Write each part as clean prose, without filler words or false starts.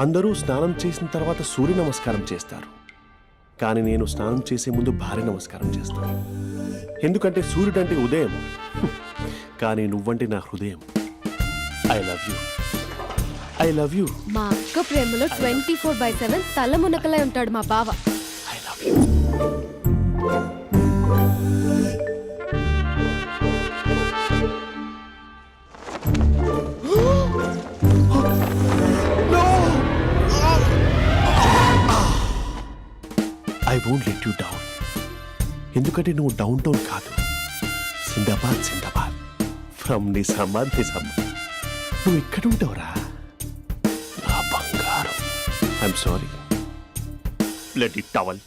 అందరూ స్నానం చేసిన తర్వాత సూర్య నమస్కారం చేస్తారు, కానీ నేను స్నానం చేసే ముందు భార్య నమస్కారం చేస్తాను. ఎందుకంటే సూర్యుడు అంటే ఉదయం, కానీ నువ్వంటే నా హృదయం. I love you, I love you. మా అక్క ప్రేమలో 24/7 తల మునకలై ఉంటాడు మా బావ. I love you. I won't let you down. ఎందుకంటే నువ్వు డౌన్ టౌన్ కాదు, జిందాబాద్ జిందాబాద్ ఫ్రమ్ నిజామాబాద్ నిజామాబాద్. నువ్వు ఇక్కడ ఉంటావురా నా బంగారం. I'm sorry, let it towel.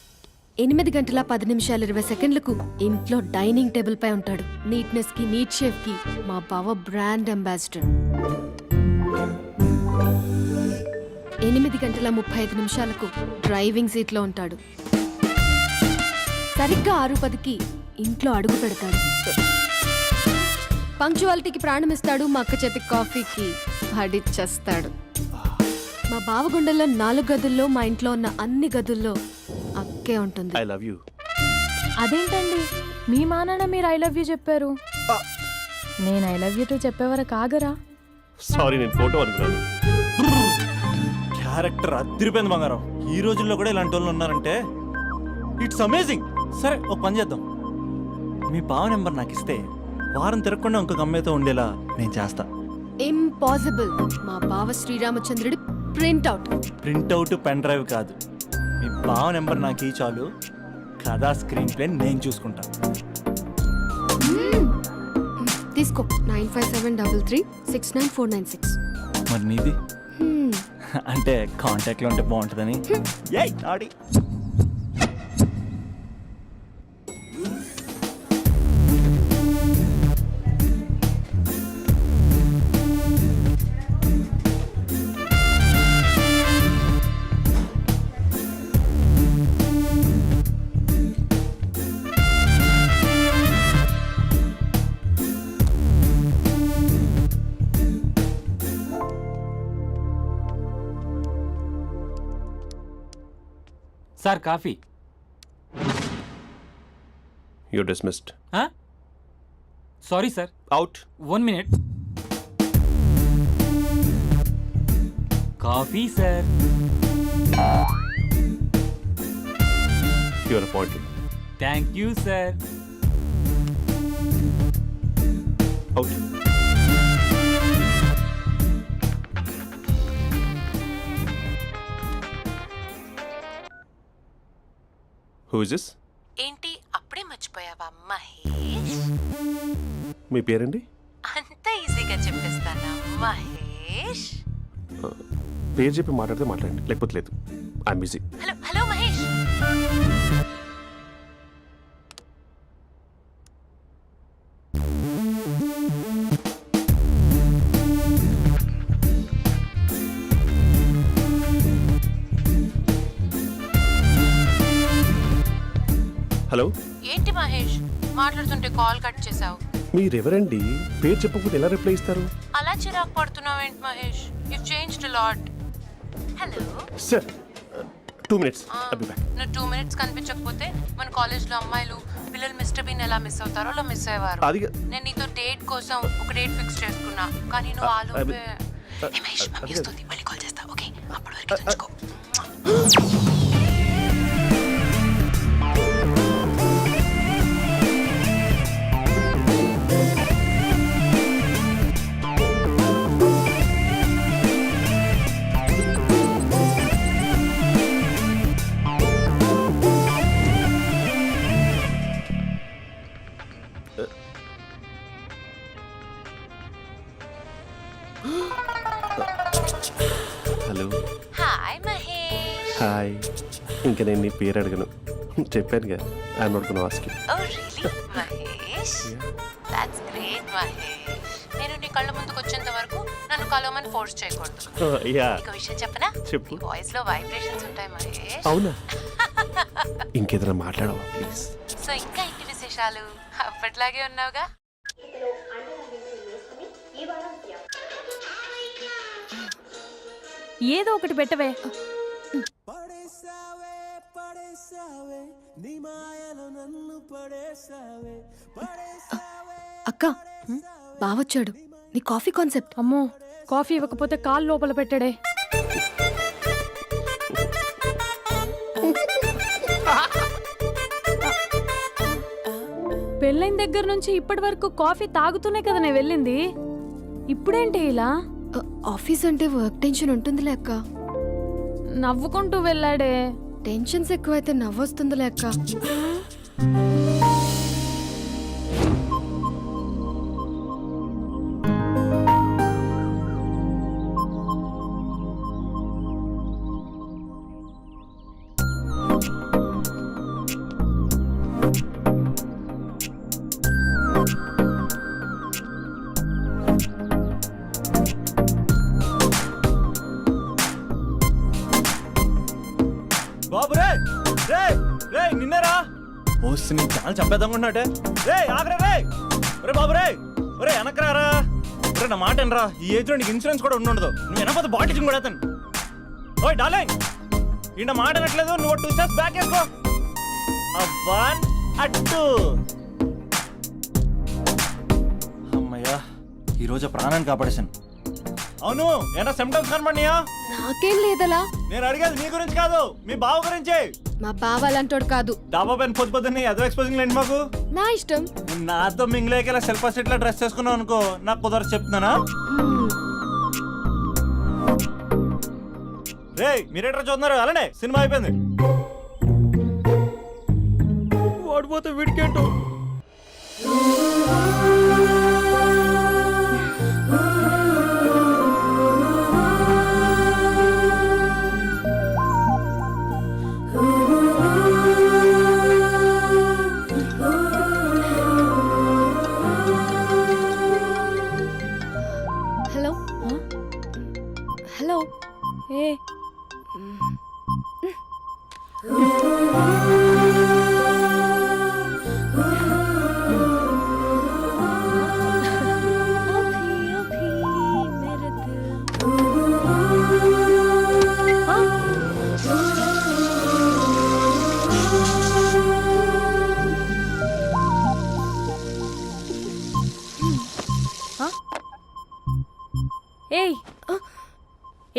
8 గంటల 10 నిమిషాలు 20 సెకండ్లకు ఇంట్లో డైనింగ్ టేబుల్ పై ఉంటాడు. నీట్నెస్ కి, నీట్ షేఫ్ కి మా బావ బ్రాండ్ అంబాసిడర్. 8 గంటల 35 నిమిషాలకు డ్రైవింగ్ సీట్ లో ఉంటాడు. సరిగ్గా 6:10కి ఇంట్లో అడుగు పెడతాడు. పంక్చువాలిటీకి ప్రాణమిస్తాడు. మా అక్క చేతి కాఫీకి పడిచ్చేస్తాడు. మా బావ గుండెల్లో 4 గదుల్లో, మా ఇంట్లో ఉన్న అన్ని గదుల్లో అక్కే ఉంటుంది. I love you. అదేంటండి మీ మానాన్న మీరు ఐ లవ్ యూ చెప్పారు, నేను ఐ లవ్ యూ టు చెప్పేవరకు ఆగరా? సారీ, నేను ఫోటో అనుకున్నాను. క్యారెక్టర్ అదిరిపోయింది బంగారం. ఈ రోజుల్లో కూడా ఇలాంటి వాళ్ళు ఉన్నారంటే ఇట్స్ అమేజింగ్. సరే ఒక పని చేద్దాం, మీ బావ నెంబర్ నాకు ఇస్తే వారం తిరగకుండా ఇంకొక అమ్మాయితో ఉండేలా నేను చేస్తా. ఇంపాసిబుల్. మా బావ శ్రీరామచంద్రుడి ప్రింట్అవుట్. ప్రింట్అవుట్ పెన్ డ్రైవ్ కాదు, మీ బావ నెంబర్ నాకు ఈ చాలు. కథా స్క్రీన్ ప్లే నేను చూసుకుంటా. తీసుకో. 9573369496. మరి నీది అంటే కాంటాక్ట్లో ఉంటే బాగుంటుందని. ఏయ్ ఆడి sir coffee. You dismissed. Sorry sir. Out. 1 minute. Coffee sir. You are appointed. Thank you sir. Out. Who is this? ఏంటి అప్పుడే మర్చిపోయావా మహేష్? మీ పేరండి? అంత ఈజీగా చెప్పేస్తానా మహేష్? పేరు చెప్పి మాట్లాడితే మాట్లాడండి, లేకపోతే లేదు. I'm busy. Hello hello Mahesh. Hello. ఏంటి మహేష్ మాట్లాడుతుంటే కాల్ కట్ చేసావు? మీరెవరండి? పేరు చెప్పకపోతే ఎలా రిప్లై ఇస్తారు? అలా చిరాకు పడుతున్నావు ఏంటి Mahesh? You changed a lot. Hello sir, 2 minutes. I'll be back. నువ్వు 2 minutes కనిపించకపోతే మన కాలేజ్లో అమ్మాయిలు పిల్లలు మిస్టర్ బీన్ ఎలా మిస్ అవుతారో అలా మిస్ అయ్యేవారు. అది నేను నీతో డేట్ కోసం ఒక డేట్ ఫిక్స్ చేసుకున్నా, కానీ నువ్వు ఆలోపే. మహేష్ మమ్మీ వస్తుంది, మళ్ళీ కాల్ చేస్తా. ఓకే, అప్పటి వరకు ఉంచుకో. హలో. హాయ్ మహేష్. హాయ్. ఇంకా నేను నీ పేరు అడగను, చెప్పాను కదా. I'm not gonna ask you. Oh really Mahesh? That's great Mahesh. నేను నీ కళ్ళ ముందుకు వచ్చేంత వరకు నన్ను కలవమని ఫోర్స్ చేయకూడదు. యా. ఒక విషయం చెప్పనా? చెప్పు. నీ వాయిస్ లో వైబ్రేషన్స్ ఉంటాయి మహేష్. అవునా? ఇంకేదైనా మాట్లాడవా ప్లీజ్? సో ఇంకా ఇంటి విశేషాలు అప్పట్లాగే ఉన్నావుగా? ఏదో ఒకటి పెట్టవే. అక్క బావొచ్చాడు. నీ కాఫీ కాన్సెప్ట్. అమ్మో, కాఫీ ఇవ్వకపోతే కాలు లోపల పెట్టాడే. పెళ్ళైన దగ్గర నుంచి ఇప్పటి వరకు కాఫీ తాగుతూనే కదా నేను వెళ్ళింది. ఇప్పుడేంటి ఇలా? ఆఫీస్ అంటే వర్క్ టెన్షన్ ఉంటుందిలే అక్క. నవ్వుకుంటూ వెళ్ళాడే. టెన్షన్స్ ఎక్కువైతే నవ్వొస్తుందిలే అక్క. బాబు రే రే రే నిన్నేరా వస్తే నేను చాలా చంపేద్దామన్నట్టే. రే ఆగరా రే. రే బాబు రే. రే వెనకరారా. రే నా మాట అనరా. ఈ ఏజ్ లో నీకు ఇన్సూరెన్స్ కూడా ఉండదు. నువ్వు వెనకపోతే బాటిల్ కూడా అతను. ఓయ్ డార్లింగ్, ఈ నా మాట అనట్లేదు. నువ్వు 2 స్టెప్స్ బ్యాక్ వేసుకో. 1 2. అమ్మయ్యా, ఈరోజు ప్రాణాన్ని కాపాడేశాను. అవును, ఏనా సిమ్టమ్స్ కనబడినాయా? నాకేం లేదలా. నేను అడిగేది మీ గురించి కాదు, మీ బావ గురించి. మా బావ అలాంటోడు కాదు. డాబా పైన పొద్దు పొద్దున్నే అదో ఎక్స్పోజింగ్ లేండి మాకు. నా ఇష్టం. నాతో మింగిలేక సెల్ఫ్ అసెట్ లా డ్రెస్ చేసుకున్నావు అనుకో, నాకు కుదరదు చెప్తున్నానా? రే మీరేట్రా చూస్తున్నారు? అలానే సినిమా అయిపోయింది. వాడిపోతే వీడికేంటో. Hello hello. ఏ ఏయ్,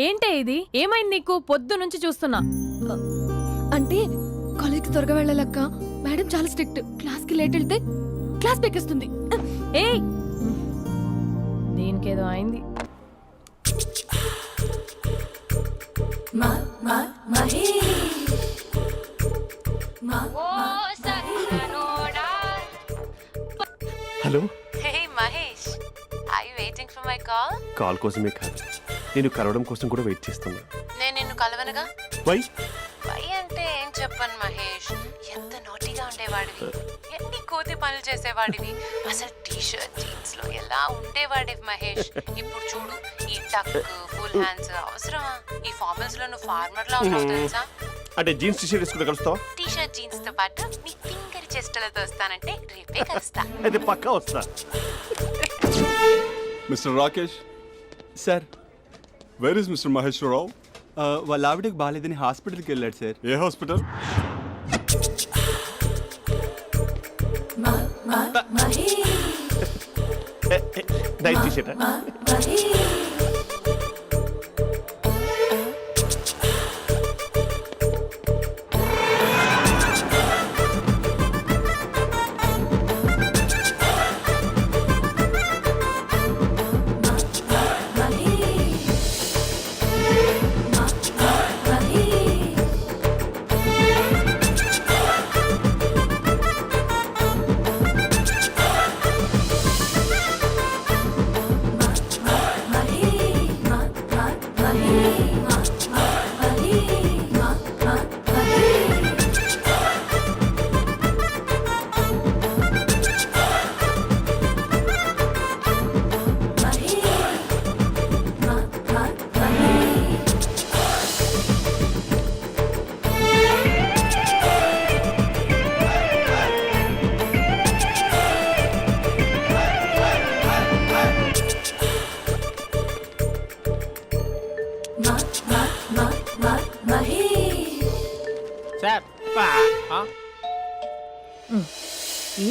ఏంటే ఇది? ఏమైంది నీకు? పొద్దు నుంచి చూస్తున్నా. అంటే కాలేజ్కి త్వరగా వెళ్ళాలక్క. మేడం చాలా స్ట్రిక్ట్. క్లాస్కి లేట్ వెళ్తే క్లాస్ పెక్కేస్తుంది. ఏయ్, దీనికేదో అయింది. Hello. Hey Mahesh, I waiting for my call. Call కోసమే కాదు, నేను కలవడం కోసం కూడా వెయిట్ చేస్తున్నా. నేను నిన్ను కలవనుగా. వై? వై అంటే ఏం చెప్పను మహేష్. ఎంత నోటిగా ఉండేవాడివి, ఎన్ని కోతి పనులు చేసేవాడివి. అసలు టీ షర్ట్ జీన్స్ లో ఎలా ఉండేవాడివి మహేష్. ఇప్పుడు చూడు, ఈ టక్ ఫుల్ హ్యాండ్స్ అవసరమా? ఈ ఫార్మల్స్ లో నువ్వు ఫార్మర్ లా ఉన్నావు తెలుసా. అంటే జీన్స్ టీ షర్ట్ వేసుకుంటే కలుస్తావా? టీ షర్ట్ జీన్స్ తో పాటు నీ ఫింగర్ చెస్టులతో వస్తానంటే రేపే కలుస్తా. అయితే పక్కా వస్తా. Mister Rakesh, sir, where is mister Maheshwararao? వాళ్ళ ఆవిడకి బాగాలేదని హాస్పిటల్కి వెళ్ళాడు సార్. ఏ హాస్పిటల్? Night T shirt.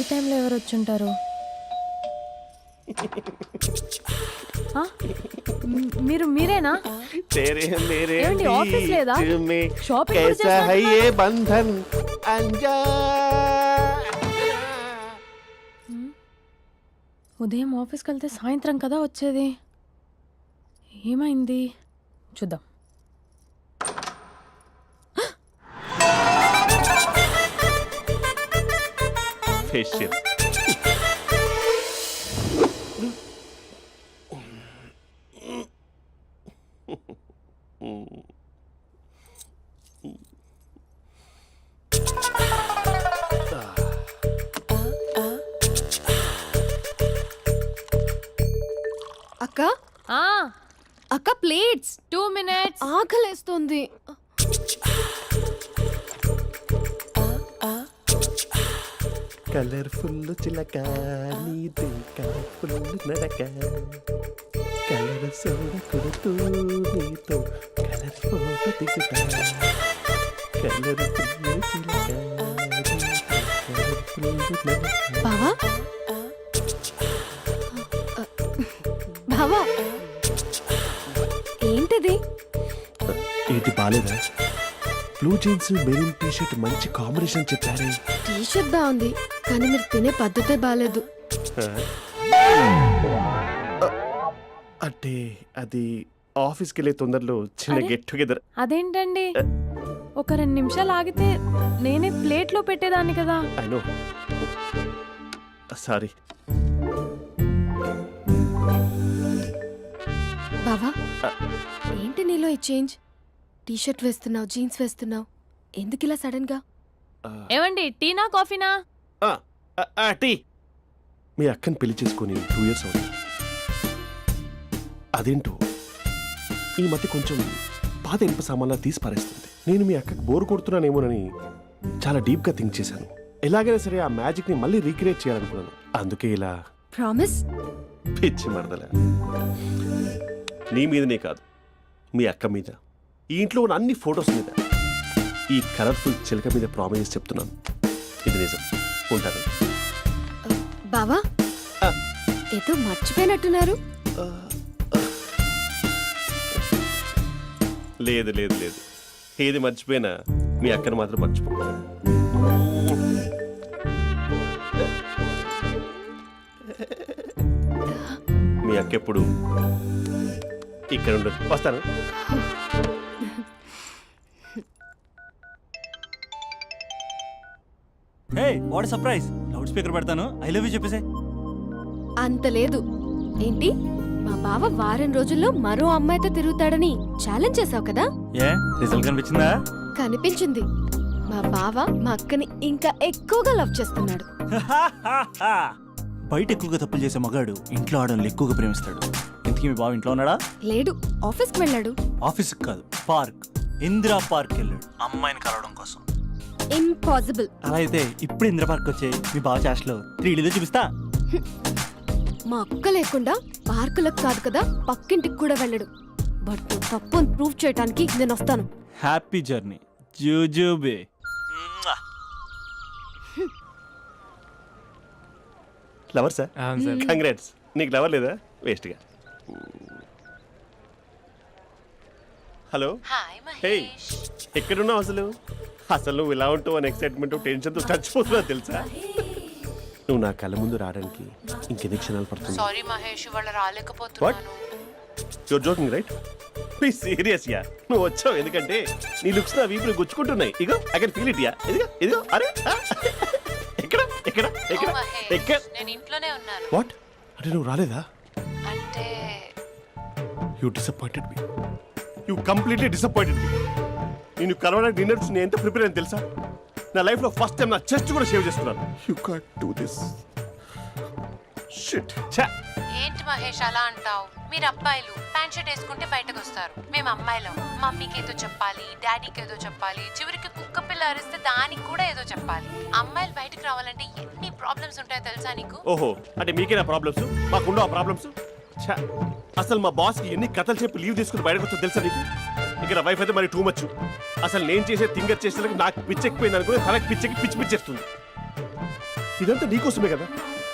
టైంలో ఎవరు వచ్చుంటారు? ఆ? మీరేనా? तेरे मेरे ఏమండి, ఆఫీస్ లేదా? बीच में షాపింగ్ కూడా कैसा है చేస్తున్నట్టున్నారు? ये बंधन अंजा ఉదయం ఆఫీస్కి వెళ్తే సాయంత్రం కదా వచ్చేది. ఏమైంది చూద్దాం. फेशियल అక్క ఆ, అక్క ప్లేట్స్ 2 minutes. ఆకలేస్తుంది. కలర్ఫుల్ చిలక నీదే కలర్ఫుల్ నడక కలర్ సోడ కొడుతూ నీతో కలర్ ఫోటో దిగుతా కలర్ఫుల్ చిలక కలర్ఫుల్ నడక. బావా బావా ఏంటిది? ఏంటి బాలేదా? Blue jeans maroon T shirt మంచి కాంబినేషన్ చెప్పారే. టీ షర్ట్ బాగుంది కానీ మీరు తినే పద్ధతే బాగాలేదు. అంటే అది ఆఫీస్కి వెళ్ళే తొందరలో చిన్న అరే. Get together. అదేంటండి, ఒక 2 నిమిషాలు ఆగితే నేనే ప్లేట్లో పెట్టేదాన్ని కదా. I know, sorry. బావా ఏంటి నీలో ఈ చేంజ్? టీ షర్ట్ వేస్తున్నావు, జీన్స్ వేస్తున్నావు, ఎందుకు ఇలా సడన్ గా? ఏమండి, టీనా కాఫీనా? టీ. మీ అక్కని పెళ్లి చేసుకొని 2 years అవుతుంది. అదేంటో ఈ మధ్య కొంచెం పాత ఇనుప సామాన్లా తీసి పారేస్తుంది. నేను మీ అక్కకి బోర్ కొడుతున్నానేమోనని చాలా డీప్గా థింక్ చేశాను. ఎలాగైనా సరే ఆ మ్యాజిక్ని మళ్ళీ రీక్రియేట్ చేయాలనుకున్నాను. అందుకే ఇలా ప్రామిస్? పిచ్చి మరదల. నీ మీదనే కాదు, మీ అక్క మీద, ఈ ఇంట్లో ఉన్న అన్ని ఫొటోస్ మీద, ఈ కలర్ఫుల్ చిలక మీద ప్రామిస్ చెప్తున్నాను. ఇది నిజం. ఉంటాను. బావా ఆ. ఏదో మర్చిపోయినట్టున్నారు. లేదు లేదు లేదు, ఏది మర్చిపోయినా మీ అక్కను మాత్రం మర్చిపో. మీ అక్క ఎప్పుడు ఇక్కడ ఉండదు. వస్తాను. Hey what surprise. Loud speaker పెడతాను, ఐ లవ్ యూ చెప్పేసే. అంత లేదు. ఏంటి, మా బావ వారం రోజుల్లో మరో అమ్మాయితో తిరుగుతాడని ఛాలెంజ్ చేసావు కదా? ఏ రిజల్ట్ కనిపించిందా? కనిపించింది. మా బావ మా అక్కని ఇంకా ఎక్కువగా లవ్ చేస్తున్నాడు. బయట ఎక్కువగా తప్పులు చేసే మగాడు ఇంట్లో ఆడవాళ్ళు ఎక్కువగా ప్రేమిస్తాడు. ఇంతకీ మీ బావ ఇంట్లో ఉన్నాడా? లేడు, ఆఫీస్కి వెళ్ళాడు. ఆఫీస్కి కాదు, పార్క్, ఇందిరా పార్క్ వెళ్ళాడు అమ్మాయిని కలవడం కోసం. ఇంపాసిబుల్. అలా అయితే ఇప్పుడు ఇందిరా పార్క్ వచ్చే మీ బావ చాష్లో 3Dలో చూపిస్తా. మా అక్క లేకుండా పార్కులకు కాదు కదా పక్కింటికి కూడా వెళ్ళడు. బట్ నువ్వు తప్పు అని ప్రూవ్ చేయడానికి నేను వస్తాను. హ్యాపీ జర్నీ జూజూబే. Lover sir, congrats. నీకు లవర్ లేదా? వేస్ట్గా. హలో. Hi hey, Mahesh. ఎక్కడున్నావు అసలు? అసలు నువ్వు ఇలా ఉంటావు అని ఎక్సైట్మెంట్ టెన్షన్తో చచ్చిపోతున్నావు తెలుసా? నువ్వు నా కళ్ళ ముందు రావడానికి ఇంకెన్ని క్షణాలు పడుతుంది? సారీ మహేష్, ఇవాళ రాలేకపోతున్నాను. Your joking right? Please serious ya. నువ్వు వచ్చావు ఎందుకంటే నీ లుక్స్ నా వీపుని గుచ్చుకుంటున్నాయి. ఇగో I can feel it ya. ఇదిగో ఇదిగో. అరే ఎక్కడ ఎక్కడ ఎక్కడ ఓ మహేష్, ఎక్కడ? నేను ఇంట్లోనే ఉన్నాను. వాట్ అంటే నువ్వు రాలేదా? అంటే you disappointed me. You completely disappointed me. నేను కలవడానికి డిన్నర్స్ నేను ఎంత ప్రిపేర్ అని తెలుసా? నా లైఫ్లో ఫస్ట్ టైం నా చెస్ట్ కూడా సేవ్ చేసుకున్నాను. You can't do this. Shit. ఛా. ఏంటి మహేష్ అలా అంటావు? మీరు అబ్బాయిలు ప్యాంట్ షర్ట్ వేసుకుంటే బయటకు వస్తారు. మేము అమ్మాయిలం మమ్మీకి ఏదో చెప్పాలి, డాడీకి ఏదో చెప్పాలి, చివరికి కుక్క పిల్ల అరిస్తే దానికి కూడా ఏదో చెప్పాలి. అమ్మాయిలు బయటకు రావాలంటే ఎన్ని ప్రాబ్లమ్స్ ఉంటాయో తెలుసా నీకు? ఓహో, అంటే మీకేనా ప్రాబ్లమ్స్? మాకుండా ఆ ప్రాబ్లమ్స్? ఛా. అసలు మా బాస్కి ఎన్ని కథలు చెప్పి లీవ్ తీసుకుని బయటకు వచ్చా తెలుసా నీకు? ఇక్కడ వైఫ్ అయితే మరి టూ మచ్. అసలు నేను చేసే థింగర్ చేసేందుకు నాకు పిచ్చెక్కిపోయింది అనుకుని తనకు పిచ్చెక్కి పిచ్చి పిచ్చేస్తుంది. ఇదంతా నీకోసమే కదా,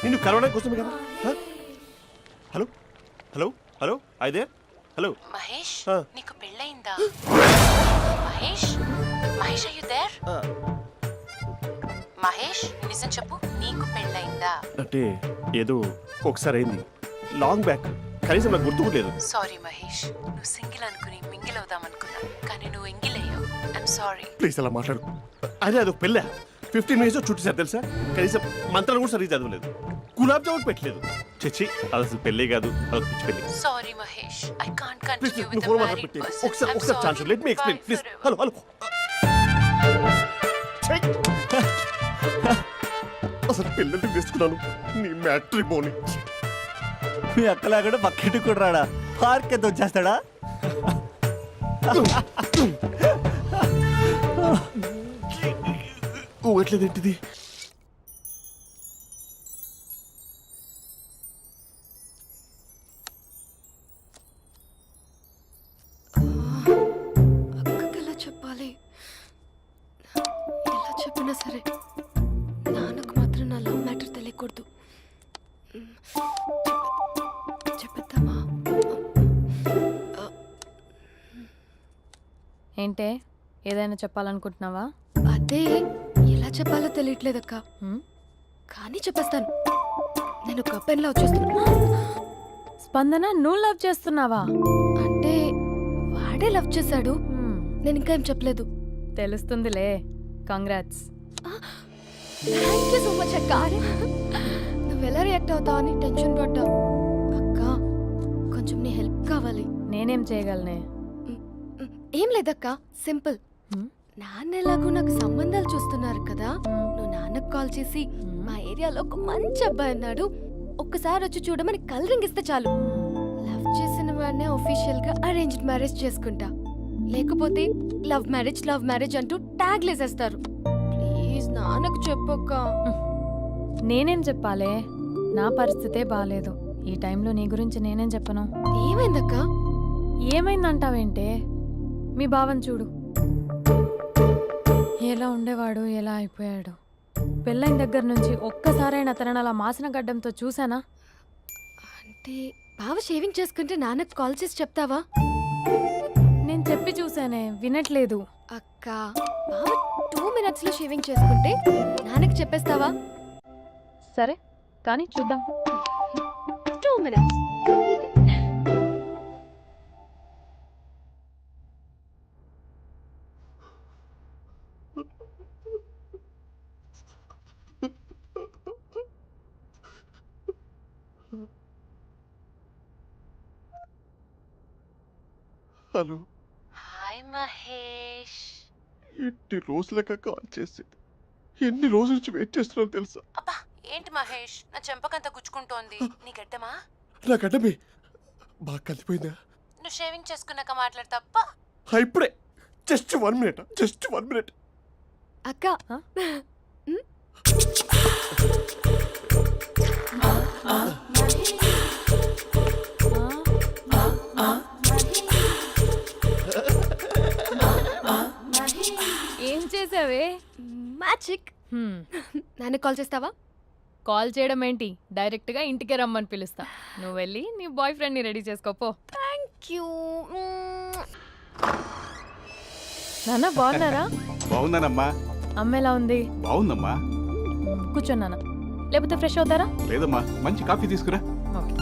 నిన్ను కరోనా కోసమే కదా. హ? హలో హలో హలో అయితే హలో. మహేష్ ఆ. నీకు పెళ్ళయిందా? Mahesh Mahesh are you there? మహేష్ నిజం చెప్పు, నీకు పెళ్ళయిందా? అంటే ఏదో ఒకసారి అయింది, లాంగ్ బ్యాక్, కనీసం నాకు గుర్తు కూడా లేదు. సారీ మహేష్, నువ్వు సింగిల్ అనుకుని మింగిల్ అవుదాం అనుకున్నా, కానీ నువ్వు ఎంగిల్ అయ్యావు. I'm sorry. ప్లీజ్ అలా మాట్లాడు. అదే అదొక పెళ్ళ 15 మినిట్స్ చుట్టూ సార్ తెలుసా, కనీసం మంత్రాలు కూడా సరిగ్గా చదవలేదు, గులాబ్ జామున్ పెట్టలేదు. చచ్చి అది అసలు పెళ్ళే కాదు, అదొక పిచ్చి పెళ్ళి. Sorry Mahesh, I can't please continue నువ్వు విత్ ద ఫోన్ మ్యారీడ్ మాట్లాడి పర్సన్. ఒకసారి chance let me explain please. Hello hello. అసలు పెళ్ళంటే తీసుకున్నాను నీ మ్యాట్రిమోని. మీ అక్కలాగడ పక్కింటికి కూడా రాడా, పార్క్ ఎంత వచ్చేస్తాడా? ఊగట్లేదేంటిది? అక్కకి ఎలా చెప్పాలి? ఎలా చెప్పినా సరే నాన్నకు మాత్రం నా లవ్ మ్యాటర్ తెలియకూడదు. చెప్పేద్దామా? ఏంటే ఏదైనా చెప్పాలనుకుంటున్నావా? అదే ఎలా చెప్పాలో తెలియట్లేదక్క, హ్మ్? కానీ చెప్పేస్తాను. నేను ఒక అబ్బాయిలా వచ్చేస్తున్నా. స్పందన నువ్వు లవ్ చేస్తున్నావా? అంటే వాడే లవ్ చేశాడు, హ్మ్, నేను ఇంకా ఏం చెప్పలేదు. తెలుస్తుందిలే. Congrats. Thank you so much అక్క. నువ్వు ఎలా రియాక్ట్ అవుతావు అని టెన్షన్ పడ్డా. అక్క కొంచెం నీ హెల్ప్ కావాలి. నేనేం చేయగలనే? ఏం లేదక్క, సింపుల్. హ్మ్? నాన్న ఎలాగో నాకు సంబంధాలు చూస్తున్నారు కదా, నువ్వు నాన్నకు కాల్ చేసి మా ఏరియాలో ఒక మంచి అబ్బాయి అన్నాడు, ఒక్కసారి వచ్చి చూడమని కలరింగ్ ఇస్తే చాలు. లవ్ చేసిన వాడినే ఒఫీషియల్ గా అరేంజ్డ్ మ్యారేజ్ చేసుకుంటా, లేకపోతే లవ్ మ్యారేజ్ అంటూ ట్యాగ్ లేసేస్తారు. ప్లీజ్ నాన్నకు చెప్పక్క. నేనేం చెప్పాలే? నా పరిస్థితే బాలేదు. ఈ టైంలో నీ గురించి నేనేం చెప్పను? ఏమైందక్క? ఏమైందంటావేంటే? మీ భావం చూడు, ఎలా ఉండేవాడు, ఎలా అయిపోయాడు. పెళ్ళైన దగ్గర నుంచి ఒక్కసారైనా తనని అలా మాసిన గడ్డంతో చూసానా? అంటే బావ షేవింగ్ చేసుకుంటే నాన్నకు కాల్ చేసి చెప్తావా? నేను చెప్పి చూసానే, వినట్లేదు. అక్క బావ 2 minutes లో షేవింగ్ చేసుకుంటే నాన్నకి చెప్పేస్తావా? సరే కానీ చూద్దాం. 2 minutes. హలో. హాయ్ మహేష్. ఎన్ని రోజులుగా కాల్ చేసేది, ఎన్ని రోజుల నుంచి వెయిట్ చేస్తున్నాను తెలుసా? అబ్బా ఏంటి మహేష్, నా చెంపకంత గుచ్చుకుంటోంది. నీ గడ్డమా? నా గడ్డమే బాగా కలిపోయిందా? నువ్వు షేవింగ్ చేసుకున్నాక మాట్లాడు తప్ప. ఇప్పుడే జస్ట్ 1 minute. అక్క ఏం చేసావే? మ్యాజిక్. నాన్నకు కాల్ చేస్తావా? కాల్ చేయడం ఏంటి, డైరెక్ట్గా ఇంటికే రమ్మని పిలుస్తా. నువ్వు వెళ్ళి నీ బాయ్ ఫ్రెండ్ని రెడీ చేసుకోపో. Thank you. నాన్న బాగున్నారా? బాగున్నానమ్మా. అమ్మ ఎలా ఉంది? బాగుందమ్మా. కూర్చోను నాన్న, లేకపోతే ఫ్రెష్ అవుతారా? లేదమ్మా, మంచి కాఫీ తీసుకురా. ఓకే.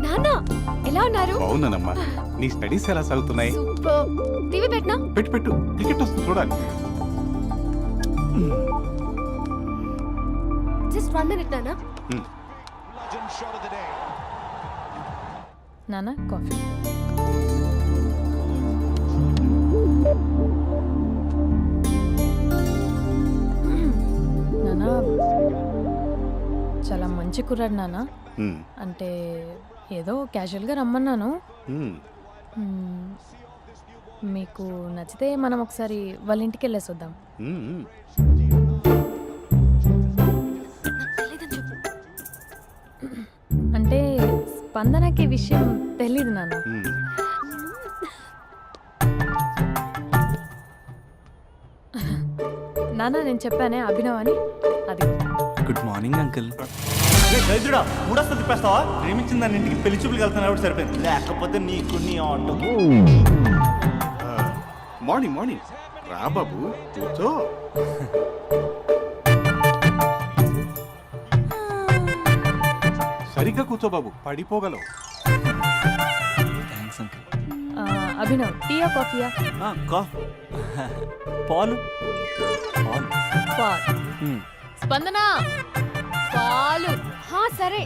నాన్న ఎలా ఉన్నారు? బాగున్నానమ్మా. నీ స్టడీస్ ఎలా సాగుతున్నాయి? సూపర్. టీవీ పెట్టనా? పెట్టు, క్రికెట్ వస్తుంది చూడాలి. జస్ట్ 1 minute నాన్న. నాన్న కాఫీ. నాన్న చాలా మంచి కుర్రాడు నాన్న. అంటే ఏదో క్యాజువల్గా రమ్మన్నాను. మీకు నచ్చితే మనం ఒకసారి వాళ్ళ ఇంటికి వెళ్ళేసి వద్దాం. అంటే స్పందనకి విషయం తెలీదు నాన్న. నాన్న నేను చెప్పానే అభినవ్ అని అది గుడ్ మార్నింగ్ అంకుల్. దరిద్రుడా మూడొస్తా తిప్పేస్తావా? ప్రేమించిన దాని ఇంటికి పెళ్లి చూపులు వెళ్తాను కాబట్టి సరిపోయింది, లేకపోతే నీకు నీ ఆటో. మార్నింగ్ మార్నింగ్ రా బాబు కూర్చో. సరిగ్గా కూర్చో బాబు, పడిపోగలవు. Thanks uncle. అభినవ్ టీయా కాఫీయా? పాలు పాల్. స్పందన పాలు. హా సరే.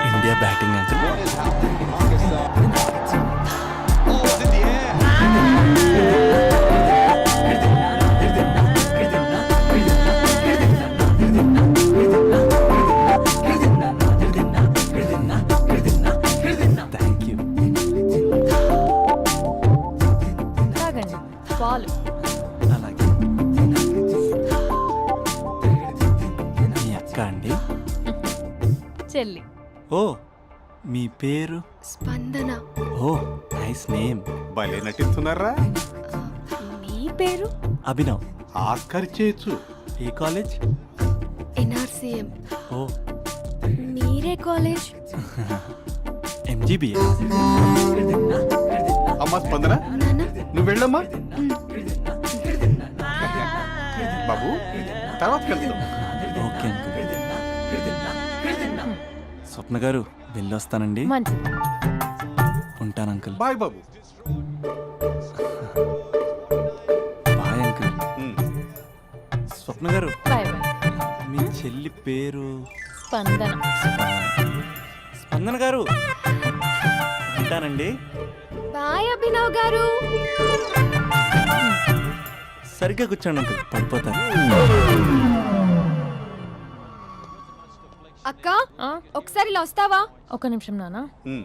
India batting uncle. Thank you. తాగండి పాలు. అలాగే. మీ అక్క అండి? చెల్లి. ఓ మీ పేరు? స్పందన. ఓ నైస్ నేమ్. భలే నటిస్తున్నారా? మీ పేరు? అభినవ్. ఆస్కర్ చేయొచ్చు. ఏ కాలేజ్? ఎన్ఆర్సీఎం. ఓ మీరే కాలేజ్? ఎంజీబీఏ. అమ్మా స్పందన నాన్న నువ్వు వెళ్ళమ్మా. బాబు తర్వాత వెళ్తాం. Okay uncle. స్వప్న గారు వెళ్ళొస్తానండి. మంచిది. ఉంటాను అంకుల్. బాయ్ బాబు. Bye uncle. ఉమ్. స్వప్న గారు బాయ్ బాయ్. మీ చెల్లి పేరు? స్పందన. స్పందన గారు ఉంటానండి. బాయ్ అభినవ్ గారు. సరిగ్గా కూర్చోండి అంకుల్, పడిపోతారు. అక్క ఆ, ఒకసారి ఇలా వస్తావా? ఒక్క నిమిషం నాన్న. ఉమ్.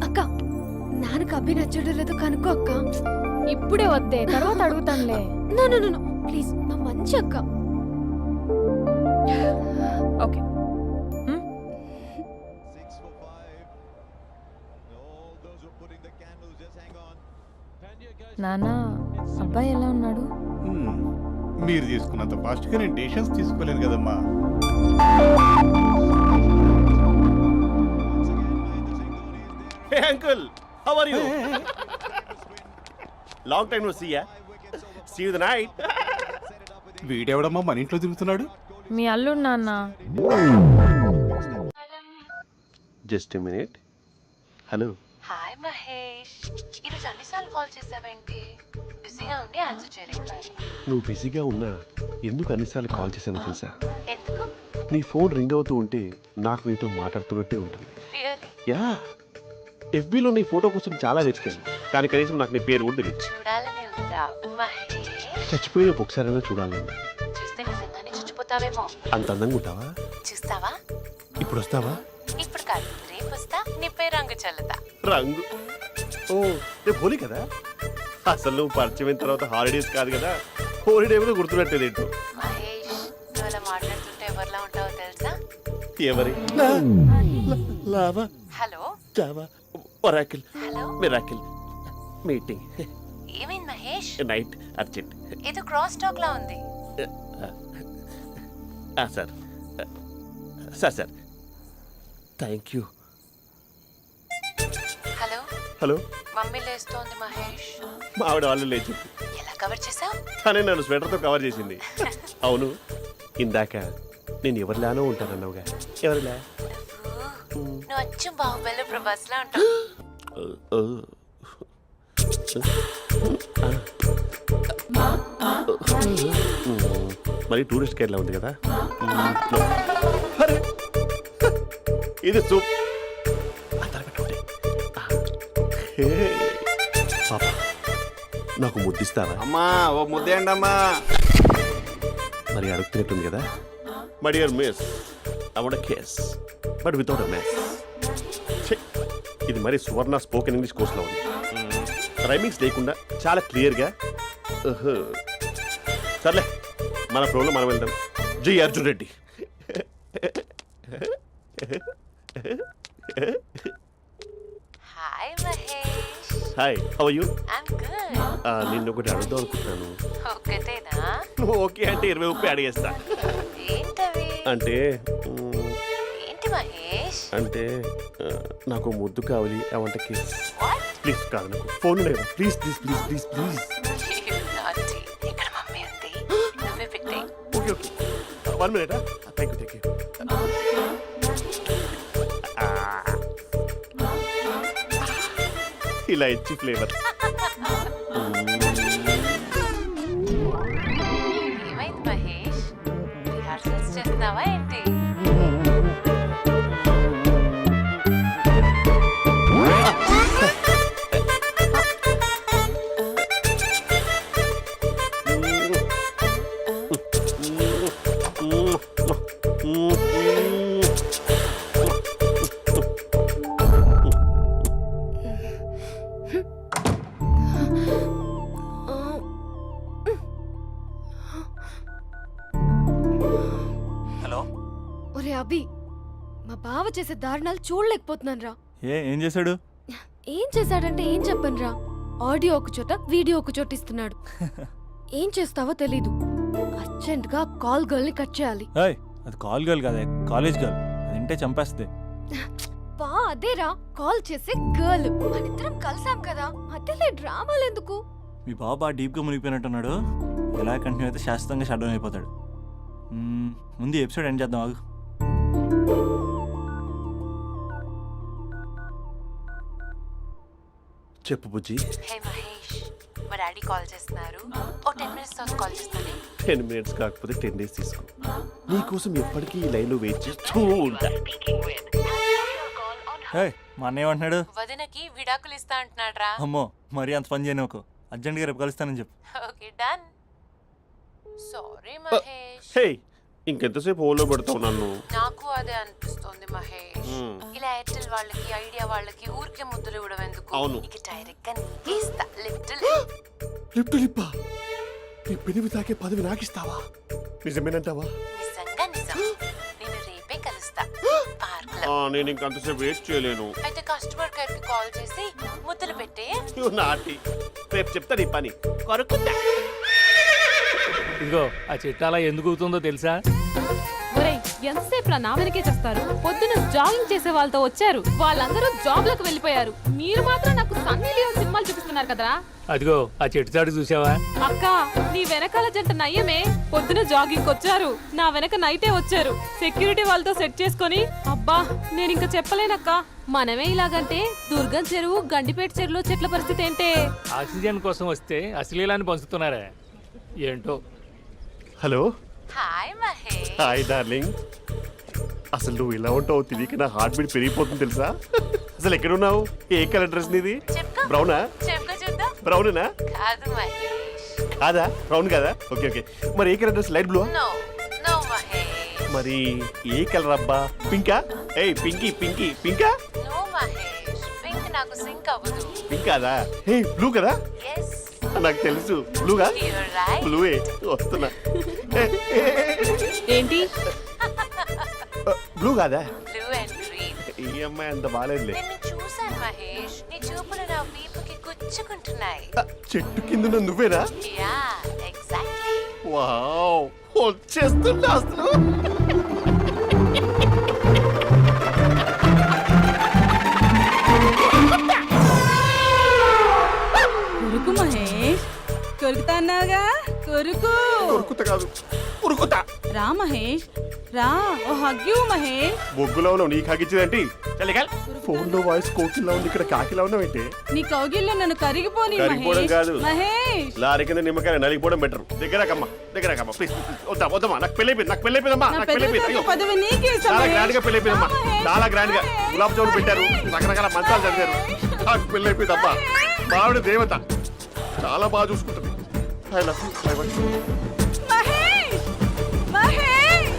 అక్క నాన్నకు అభి నచ్చడం లేదో కనుక్కో అక్క. ఇప్పుడే వద్దే, తర్వాత అడుగుతానులే. నో నో నో ప్లీజ్, మా మంచి అక్క. ఓకే. నాన్న అబ్బాయి ఎలా ఉన్నాడు? ఉమ్. మీరు తీసుకున్నంత ఫాస్ట్గా నేను డెసిషన్స్ తీసుకోలేను కదమ్మా. Hey uncle, how are you? Long time no see ya. See you the night. వీడెవడమ్మా మన ఇంట్లో తిరుగుతున్నాడు? మీ అల్లుడు నాన్న. Just a minute. Hello. Hi Mahesh, ఈరోజు అన్నిసార్లు కాల్ చేసావేంటి? బిజీగా ఉండి ఆన్సర్ చేయలేకపోయాను. నువ్వు బిజీగా ఉన్నా ఎందుకు అన్నిసార్లు కాల్ చేశాను తెలుసా? ఎందుకు? నీ ఫోన్ రింగ్ అవుతూ ఉంటే నాకు నీతో మాట్లాడుతున్నట్టే ఉంటుంది. రియల్లీ? యా, ఎఫ్బీలో నీ ఫోటో కోసం చాలా వెతికాను, కానీ కనీసం నాకు నీ పేరు కూడా తెలియదు. చూడాలని ఉందా మహేష్? చచ్చిపోయిన ఒకసారైనా చూడాలి. చూస్తే నిజంగానే చచ్చిపోతావేమో. అంత అందంగా ఉంటావా? చూస్తావా? ఇప్పుడు వస్తావా? ఇప్పుడు కాదు, రేపు వస్తా, నీపై రంగు చల్లుతా. రంగు? ఓ రేపు హోలీ కదా. అసలు నువ్వు పరిచయం తర్వాత హాలిడేస్ కాదు కదా, హోలిడే కూడా గుర్తున్నట్టేది ఏంటో. మహేష్, నువ్వు అలా మాట్లాడుతుంటే ఎవరిలా ఉంటావో తెలుసా? ఎవరి? Lava, hello java, oracle, hello, miracle, meeting, ఏమైంది మహేష్? Night, urgent. ఏదో క్రాస్ టాక్ లా ఉంది. Sir sir sir thank you. Hello, hello, mummy లేస్తోంది మహేష్. మా ఆవిడ వాళ్ళు లేచి ఎలా కవర్ చేసావు? తనే నన్ను స్వెటర్తో కవర్ చేసింది. అవును, ఇందాక నేను ఎవరిలానో ఉంటానన్నావుగా, ఎవరిలా? నువ్వు అచ్చం బాహుబలి ప్రభాస్ లా ఉంటావు. మరి టూరిస్ట్ గైడ్లా ఉంది కదా. అరే, ఇది సూప్. పాప, నాకు ముద్దిస్తావా? అమ్మా ఓ ముద్దేయండి అమ్మా. మరి అడుగుతున్నట్టుంది కదా. My dear miss, I want kiss but without a mess. ఇది మరి సువర్ణ స్పోకెన్ ఇంగ్లీష్ కోర్సులో ఉంది. రైమింగ్స్ లేకుండా చాలా క్లియర్గా. సర్లే, మన ఫ్లోలో మనం వెళ్తాం. జై Arjun Reddy. Hi Mahesh. Hi, how are you? I'm good. నిన్ను ఒకటి అడుగుదాం అనుకుంటున్నాను. ఒకటేనా? నువ్వు ఓకే అంటే 20 అడిగేస్తా. ఏంటవి? అంటే ఏంటి మహేష్? అంటే నాకు ముద్దు కావాలి ఆ వంటకి. వాట్? ప్లీజ్ కాదు, నాకు ఫోన్ లేదా? Please please please please please. నాటి ఇక్కడ మమ్మీ ఉంది, నువ్వే పెట్టే. Okay okay, 1 minute. Thank you. ఇలా ఇచ్చి ఫ్లేవర్. ఏమైంది మహేష్? రిహార్సల్స్ చేస్తున్నావా ఏంటి? హలో. ఒరే అభి, మా బావ చేసే దారుణాలు చూడలేకపోతున్నాను రా. ఏం చేశాడు? ఏం చేశాడంటే ఏం చెప్పను రా. ఆడియో ఒక చోట, వీడియో ఒక చోట ఇస్తున్నాడు. ఏం చేస్తావో తెలీదు. అర్జెంట్ గా కాల్ గర్ల్ ని కట్ చేయాలి. ఏయ్, అది కాల్ గర్ల్ కాదే, కాలేజ్ గర్ల్. అది వింటే చంపేస్తుంది. బా అదేరా, కాల్ చేసే గర్ల్. మనిద్దరం కలిసాం కదా, మధ్యలో డ్రామాలు ఎందుకు? మీ బాబు బాగా డీప్గా మునిగిపోయినట్టున్నాడు. ఎలా కంటిన్యూ అయితే శాశ్వతంగా షట్ డౌన్ అయిపోతాడు. ముందు ఎపిసోడ్ ఎండ్ చేద్దాం, ఆగు. చెప్పు బుజ్జి. హే మహేష్, మా డాడీ కాల్ చేస్తున్నారు. ఓ 10 minutes తర్వాత కాల్ చేస్తాను. 10 minutes కాకపోతే 10 days తీసుకో. నీకోసం ఎప్పటికీ ఈ లైన్లో వెయిట్ చేస్తూ ఉంటా. ఏయ్, మా అన్నయ్య ఏమంటున్నాడు? వదినకి విడాకులు ఇస్తా అంటున్నాడు రా. అమ్మో, మరీ అంత పని చేయను. ఒక అర్జెంట్గా రేపు కలుస్తానని చెప్పు. Okay done. సారీ మహేష్. హే, ఇంకెంతసేపు హోల్లో పెడతావు నన్ను? నాకు అదే అనిపిస్తోంది మహేష్. ఇలా ఎయిర్టెల్ వాళ్ళకి, ఐడియా వాళ్ళకి ఊరికే ముద్దులు ఇవ్వడం ఎందుకు? అవును. ఇక డైరెక్ట్ గా నీకే ఇస్తా. లిటిల్ లిప్పు లిప్పా, నీ పెనివి తాకే పదవి నాకిస్తావా? నిజమేనంటావా? నిజంగా నిజం. నేను రేపే కలుస్తా పార్క్ లో. నేను ఇంకంతసేపు వెయిట్ చేయలేను. అయితే కస్టమర్ కేర్ కి కాల్ చేసి ముద్దులు పెట్టే. నువ్వు నాటి, రేపు చెప్తా నీ పని. కొరుకుందా. ఇదిగో ఆ చెట్టు అలా ఎందుకు అవుతుందో తెలుసా? ఒరేయ్, ఎంతసేపు నా వెనకే చేస్తారు? పొద్దున జాగింగ్ చేసే వాళ్ళతో వచ్చారు, వాళ్ళందరూ జాబ్లకు వెళ్ళిపోయారు. మీరు మాత్రం నాకు సన్నీ లియోన్ సినిమాలు చూపిస్తున్నారు కదరా. అదిగో ఆ చెట్టు చాటు చూసావా? అక్క, నీ వెనకాల జంట నయ్యమే. పొద్దున జాగింగ్ వచ్చారు, నా వెనక నైటే వచ్చారు. సెక్యూరిటీ వాళ్ళతో సెట్ చేసుకొని, అబ్బా నేను ఇంకా చెప్పలేనక్క. మనమే ఇలాగంటే దుర్గం చెరువు, గండిపేట చెరువులో చెట్ల పరిస్థితి ఏంటే? ఆక్సిజన్ కోసం వస్తే అశ్లీలాన్ని పంచుతున్నారా ఏంటో. Hello. Hi Mahesh. Hi darling. అసలు నువ్వు ఇలా ఉంటావు తెలియక నా హార్ట్ బీట్ పెరిగిపోతుంది తెలుసా? అసలు ఎక్కడున్నావు? ఏ కలర్ డ్రెస్ నీది? చెప్పుకో. బ్రౌనా? చెప్పుకో చూద్దాం. బ్రౌనేనా? కాదు మహేష్. కాదా? బ్రౌన్ కదా? Okay okay. మరి ఏ colour dress? Light blue? No no Mahesh. మరి ఏ కలర్ అబ్బా? పింకా? ఏయ్ పింకీ పింకీ పింకా? నో మహేష్, పింక్ నాకు సింక్ అవ్వదు. పింక్ కాదా? హే బ్లూ కదా? ఎస్, నాకు తెలుసు. బ్లూగా? You're right. బ్లూవే వస్తున్నా. ఏంటి? బ్లూ కాదా? Blue and green. ఈ అమ్మాయి అంత బాగాలేదులే. నిన్ను చూశాను మహేష్, నీ చూపులు నా వీపుకి గుచ్చుకుంటున్నాయి. చెట్టు కింద నువ్వేనా? Yeah exactly. వావ్, వచ్చేస్తున్నా అసలు. కొరుకు మహేష్, కొరుకుతా అన్నావుగా, కొరుకు. ఉరుకుతా కాదు, ఉరుకుతా. రా మహేష్, రా. ఓ హగ్గు మహేష్. బొగ్గులో ఉన్నావు, నీకు హగిచ్చిందేంటి? ఫోన్ లో వాయిస్ కోకిలా ఉంది, ఇక్కడ కాకిలా ఉన్నావేంటి? నీ కౌగిల్లో నన్ను కరిగిపోని కరిగిపోవడం మహేష్. కాదు. మహేష్, లారీ కింద నిమ్మకాయ నలిగిపోవడం బెటర్. దగ్గరకమ్మా దగ్గరకమ్మా ప్లీజ్. వద్దా వద్దమ్మా, నాకు పెళ్ళైపోయింది, నాకు పెళ్ళైపోయిందమ్మా, నా నాకు పెళ్ళైపోయింది. పెద్ద అయ్యో, పదవి నీకే ఇస్తా చాలా మహేష్. గ్రాండ్ గా పెళ్ళైపోయిందమ్మా, రా మహేష్, చాలా గ్రాండ్ గా. మహేష్. గులాబ్ జామున్ పెట్టారు, రకరకాల మంచాలు చదివారు. నాకు పెళ్ళైపోయిందమ్మా. బావిడ దేవత, చాలా బాగా చూసుకుంటుంది. I love you. I want you. Mahesh, Mahesh.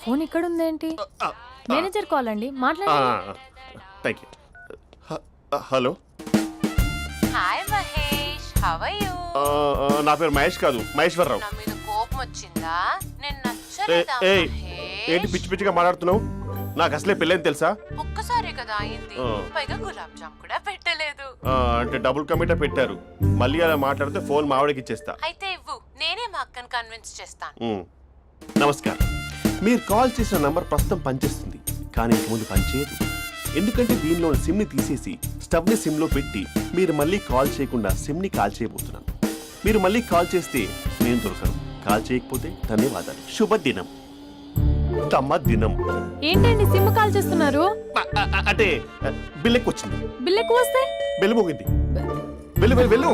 Phone ఇక్కడ ఉందేంటి? మేనేజర్ కాల్ అండి, మాట్లాడండి. Thank you. Hello. Hi how are you? నా పేరు మహేష్ కాదు, మహేశ్వరరావు. నా మీద కోపం వచ్చిందా? నేను ఏ- నచ్చలేదా ఏయ్, మహేష్? ఏంటి పిచ్చి పిచ్చిగా మాట్లాడుతున్నావు? నాకు అసలే పెళ్ళని తెలుసా? ఒక్కసారే కదా అయింది, ఆ. పైగా గులాబ్ జామ్ కూడా పెట్టలేదు. అంటే డబుల్ కమిటా పెట్టారు. మళ్ళీ అలా మాట్లాడితే ఫోన్ మా ఆవిడకి ఇచ్చేస్తా. అయితే ఇవ్వు, నేనే మా అక్కని కన్విన్స్ చేస్తాను. నమస్కారం. మీరు కాల్ చేసిన నంబర్ ప్రస్తుతం పనిచేస్తుంది, కానీ ఇంక ముందు పనిచేయదు. ఎందుకంటే దీనిలో సిమ్ని తీసేసి స్టవ్ని సిమ్లో పెట్టి మీరు మళ్ళీ కాల్ చేయకుండా సిమ్ని కాల్ చేయబోతున్నాను. మీరు మళ్ళీ కాల్ చేస్తే నేను దొరకను, కాల్ చేయకపోతే ధన్యవాదాలు. శుభదినం. తమ దినం. ఏంటండి సిమ్ కాల్ చేస్తున్నారు? అంటే బిల్ ఎక్కువ వచ్చింది. బిల్ ఎక్కువ వస్తే బెల్లు మోగింది. వెళ్ళు వెళ్ళు వెళ్ళు.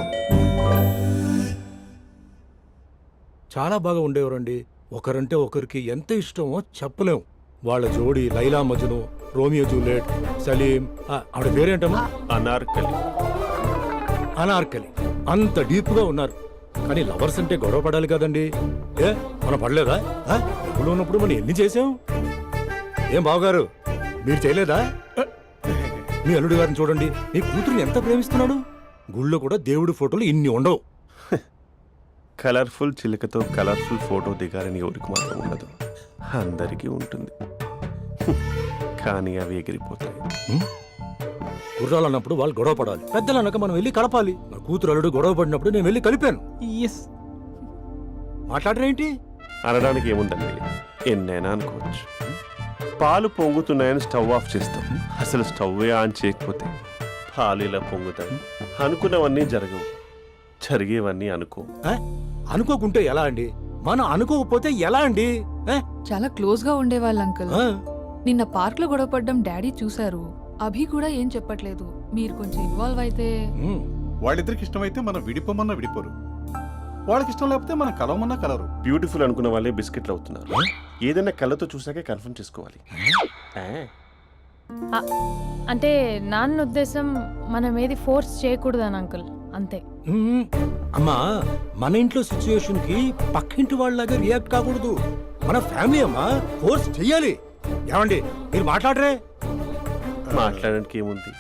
చాలా బాగా ఉండేవారండి. ఒకరంటే ఒకరికి ఎంత ఇష్టమో చెప్పలేం. వాళ్ళ జోడి లైలా మజ్ను, రోమియో జూలియట్, సలీం, ఆవిడ పేరేంటమ్మా? అనార్కలి. అనార్కలి. అంత డీప్ గా ఉన్నారు. కానీ లవర్స్ అంటే గొడవ పడాలి కదండి. మనం పడలేదా? డబ్బులు ఉన్నప్పుడు మనం ఎన్ని చేసాం? ఏం బావగారు, మీరు చేయలేదా? మీ అల్లుడి గారిని చూడండి, మీ కూతురుని ఎంత ప్రేమిస్తున్నాడు. గుళ్ళో కూడా దేవుడి ఫోటోలు ఇన్ని ఉండవు. కలర్ఫుల్ చిలుకతో కలర్ఫుల్ ఫోటో దిగాలని ఎవరికి మాత్రం ఉండదు, అందరికీ ఉంటుంది. కానీ అవి ఎగిరిపోతాయి. గుర్రాలు అన్నప్పుడు వాళ్ళు గొడవ పడాలి, పెద్దలు అన్నాక మనం వెళ్ళి కలపాలి. నా కూతురు అల్లుడు గొడవ పడినప్పుడు నేను వెళ్ళి కలిపాను. మాట్లాడరేంటి? అనడానికి ఏముందండి, ఎన్నైనా అనుకోవచ్చు. పాలు పొంగుతున్నాయని స్టవ్ ఆఫ్ చేస్తాం, అసలు స్టవ్ ఆన్ చేయకపోతే పాలు ఇలా పొంగుతాయి. అనుకున్నవన్నీ జరగవు, జరిగేవన్నీ అనుకో. అనుకోకుంటే ఎలా అండి? మనం అనుకోకపోతే ఎలా అండి? చాలా క్లోజ్ గా ఉండేవాళ్ళు అంకుల్. నిన్న పార్క్ లో గొడవపడ్డం డాడీ చూశారు. అభి కూడా ఏం చెప్పట్లేదు. మీరు కొంచెం ఇన్వాల్వ్ అయితే. వాళ్ళిద్దరికి ఇష్టమైతే మనం విడిపోమన్నా విడిపోరు, వాళ్ళకి ఇష్టం లేకపోతే మనం కలవమన్నా కలరు. బ్యూటిఫుల్ అనుకున్న వాళ్ళే బిస్కెట్లు అవుతున్నారు. ఏదైనా కళ్ళతో చూసాకే కన్ఫర్మ్ చేసుకోవాలి. అంటే నాన్న ఉద్దేశం మనం ఏది ఫోర్స్ చేయకూడదని అంకుల్, అంతే. అమ్మా, మన ఇంట్లో సిచ్యుయేషన్ కి పక్కింటి వాళ్ళలాగా రియాక్ట్ కాకూడదు. మన ఫ్యామిలీ అమ్మా, ఫోర్స్ చెయ్యాలి. ఏమండి మీరు మాట్లాడరే? మాట్లాడడానికి ఏముంది,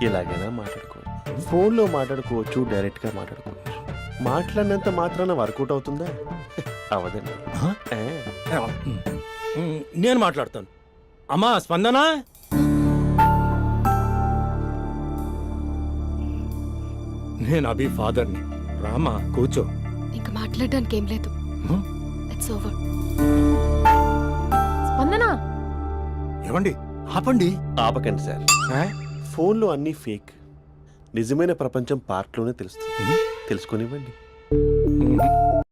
ఎలాగైనా మాట్లాడుకోవచ్చు. ఫోన్లో మాట్లాడుకోవచ్చు, డైరెక్ట్ గా మాట్లాడుకోవచ్చు. మాట్లాడినంత మాత్రాన వర్కౌట్ అవుతుందా? అవదండి. నేను మాట్లాడతాను. అమ్మా స్పందన, నేను అభి ఫాదర్ని. రామా కూర్చో. ఇంకా మాట్లాడడానికి ఏం లేదు. It's over. స్పందన, ఏమండి ఆపండి. ఆపకండి సార్. ఫోన్లో అన్నీ ఫేక్, నిజమైన ప్రపంచం పార్ట్లోనే తెలుస్తుంది. తెలుసుకొనివ్వండి.